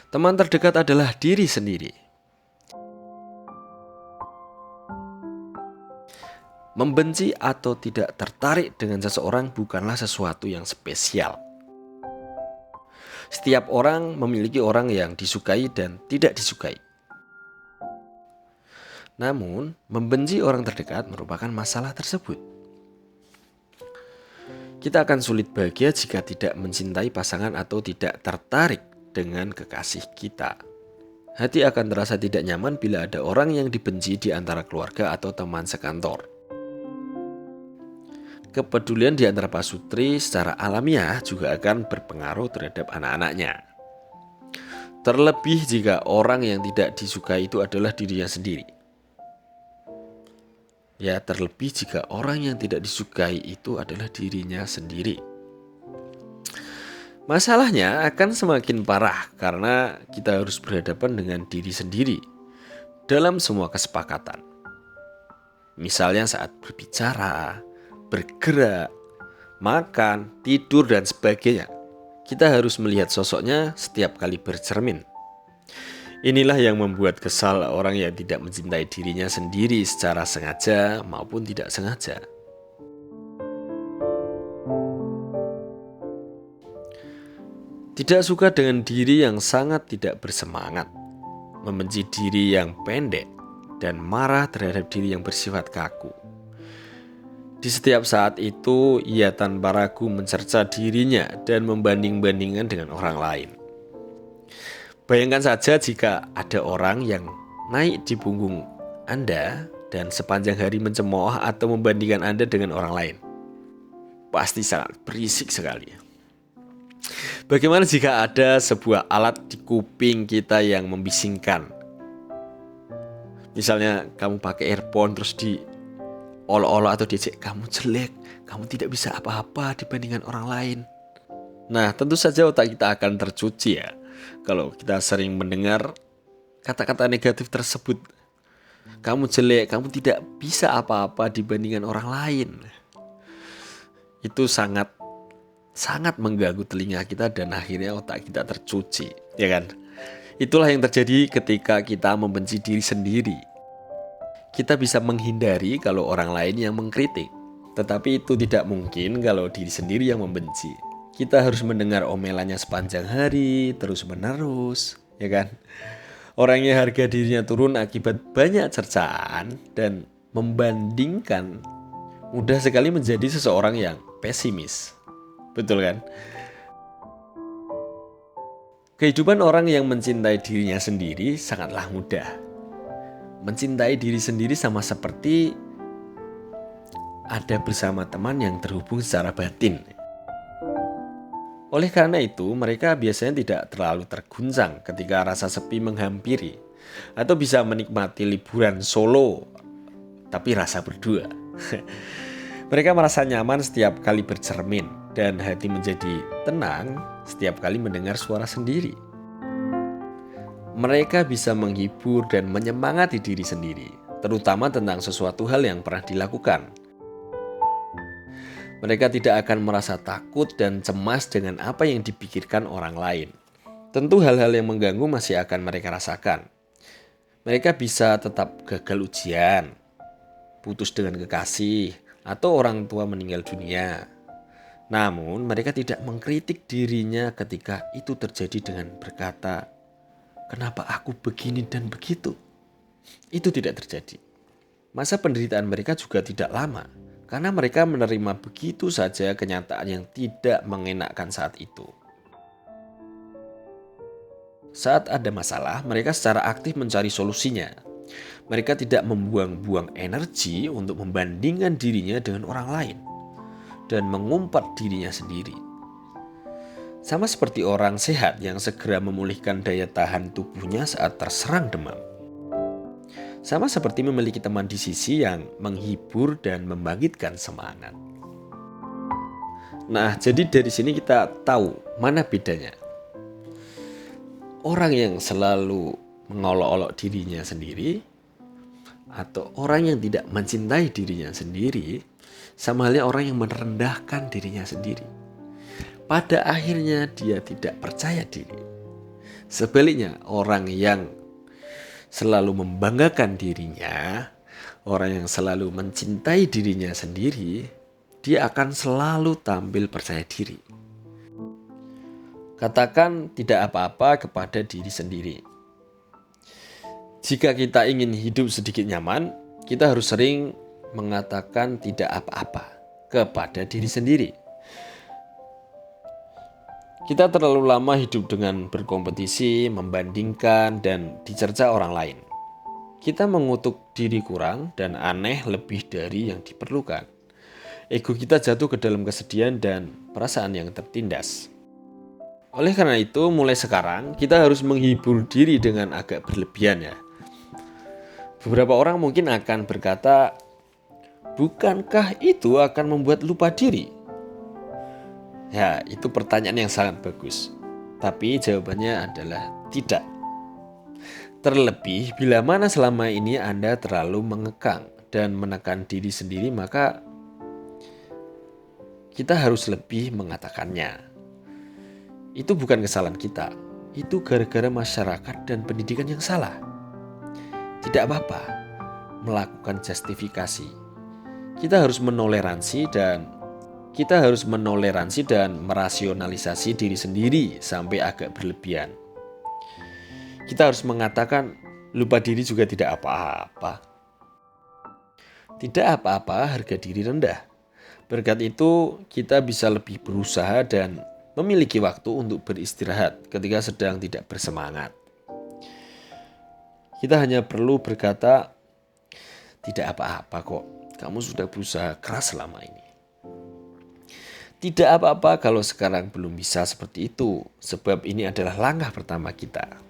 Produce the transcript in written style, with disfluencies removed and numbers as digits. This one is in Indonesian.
Teman terdekat adalah diri sendiri. Membenci atau tidak tertarik dengan seseorang bukanlah sesuatu yang spesial. Setiap orang memiliki orang yang disukai dan tidak disukai. Namun, membenci orang terdekat merupakan masalah tersebut. Kita akan sulit bahagia jika tidak mencintai pasangan atau tidak tertarik dengan kekasih kita. Hati akan terasa tidak nyaman bila ada orang yang dibenci di antara keluarga atau teman sekantor. Kepedulian di antara pasutri secara alamiah juga akan berpengaruh terhadap anak-anaknya. Terlebih jika orang yang tidak disukai itu adalah dirinya sendiri. Terlebih jika orang yang tidak disukai itu adalah dirinya sendiri. Masalahnya akan semakin parah karena kita harus berhadapan dengan diri sendiri dalam semua kesepakatan. Misalnya saat berbicara, bergerak, makan, tidur, dan sebagainya. Kita harus melihat sosoknya setiap kali bercermin. Inilah yang membuat kesal orang yang tidak mencintai dirinya sendiri secara sengaja maupun tidak sengaja. Tidak suka dengan diri yang sangat tidak bersemangat, membenci diri yang pendek, dan marah terhadap diri yang bersifat kaku. Di setiap saat itu, ia tanpa ragu mencerca dirinya dan membanding-bandingkan dengan orang lain. Bayangkan saja jika ada orang yang naik di punggung Anda dan sepanjang hari mencemooh atau membandingkan Anda dengan orang lain. Pasti sangat berisik sekali. Bagaimana jika ada sebuah alat di kuping kita yang membisingkan? Misalnya kamu pakai earphone terus olok-olok atau diejek, kamu jelek, kamu tidak bisa apa-apa dibandingkan orang lain. Nah, tentu saja otak kita akan tercuci ya kalau kita sering mendengar kata-kata negatif tersebut. Kamu jelek, kamu tidak bisa apa-apa dibandingkan orang lain. Itu sangat mengganggu telinga kita dan akhirnya otak kita tercuci, ya kan? Itulah yang terjadi ketika kita membenci diri sendiri. Kita bisa menghindari kalau orang lain yang mengkritik, tetapi itu tidak mungkin kalau diri sendiri yang membenci. Kita harus mendengar omelannya sepanjang hari, terus-menerus, ya kan? Orang yang harga dirinya turun akibat banyak cercaan dan membandingkan mudah sekali menjadi seseorang yang pesimis. Betul kan? Kehidupan orang yang mencintai dirinya sendiri sangatlah mudah. Mencintai diri sendiri sama seperti ada bersama teman yang terhubung secara batin. Oleh karena itu, mereka biasanya tidak terlalu terguncang ketika rasa sepi menghampiri, atau bisa menikmati liburan solo, tapi rasa berdua. Mereka merasa nyaman setiap kali bercermin, dan hati menjadi tenang setiap kali mendengar suara sendiri. Mereka bisa menghibur dan menyemangati diri sendiri, terutama tentang sesuatu hal yang pernah dilakukan. Mereka tidak akan merasa takut dan cemas dengan apa yang dipikirkan orang lain. Tentu hal-hal yang mengganggu masih akan mereka rasakan. Mereka bisa tetap gagal ujian, putus dengan kekasih, atau orang tua meninggal dunia. Namun mereka tidak mengkritik dirinya ketika itu terjadi dengan berkata, "Kenapa aku begini dan begitu?" Itu tidak terjadi. Masa penderitaan mereka juga tidak lama, karena mereka menerima begitu saja kenyataan yang tidak mengenakkan saat itu. Saat ada masalah, mereka secara aktif mencari solusinya. Mereka tidak membuang-buang energi untuk membandingkan dirinya dengan orang lain dan mengumpat dirinya sendiri. Sama seperti orang sehat yang segera memulihkan daya tahan tubuhnya saat terserang demam. Sama seperti memiliki teman di sisi yang menghibur dan membangkitkan semangat. Nah, jadi dari sini kita tahu mana bedanya. Orang yang selalu mengolok-olok dirinya sendiri atau orang yang tidak mencintai dirinya sendiri, sama halnya orang yang merendahkan dirinya sendiri. pada akhirnya dia tidak percaya diri. Sebaliknya, orang yang selalu membanggakan dirinya, orang yang selalu mencintai dirinya sendiri, dia akan selalu tampil percaya diri. Katakan tidak apa-apa kepada diri sendiri. Jika kita ingin hidup sedikit nyaman, kita harus sering mengatakan tidak apa-apa kepada diri sendiri. Kita terlalu lama hidup dengan berkompetisi, membandingkan, dan dicerca orang lain. Kita mengutuk diri kurang dan aneh lebih dari yang diperlukan. Ego kita jatuh ke dalam kesedihan dan perasaan yang tertindas. Oleh karena itu, mulai sekarang kita harus menghibur diri dengan agak berlebihan ya. Beberapa orang mungkin akan berkata, bukankah itu akan membuat lupa diri? Ya, itu pertanyaan yang sangat bagus. Tapi jawabannya adalah tidak. Terlebih bila mana selama ini Anda terlalu mengekang dan menekan diri sendiri, maka kita harus lebih mengatakannya. Itu bukan kesalahan kita. Itu gara-gara masyarakat dan pendidikan yang salah. Tidak apa-apa melakukan justifikasi. Kita harus menoleransi dan merasionalisasi diri sendiri sampai agak berlebihan. Kita harus mengatakan lupa diri juga tidak apa-apa. Tidak apa-apa harga diri rendah. Berkat itu kita bisa lebih berusaha dan memiliki waktu untuk beristirahat ketika sedang tidak bersemangat. Kita hanya perlu berkata, tidak apa-apa kok, kamu sudah berusaha keras selama ini. Tidak apa-apa kalau sekarang belum bisa seperti itu, sebab ini adalah langkah pertama kita.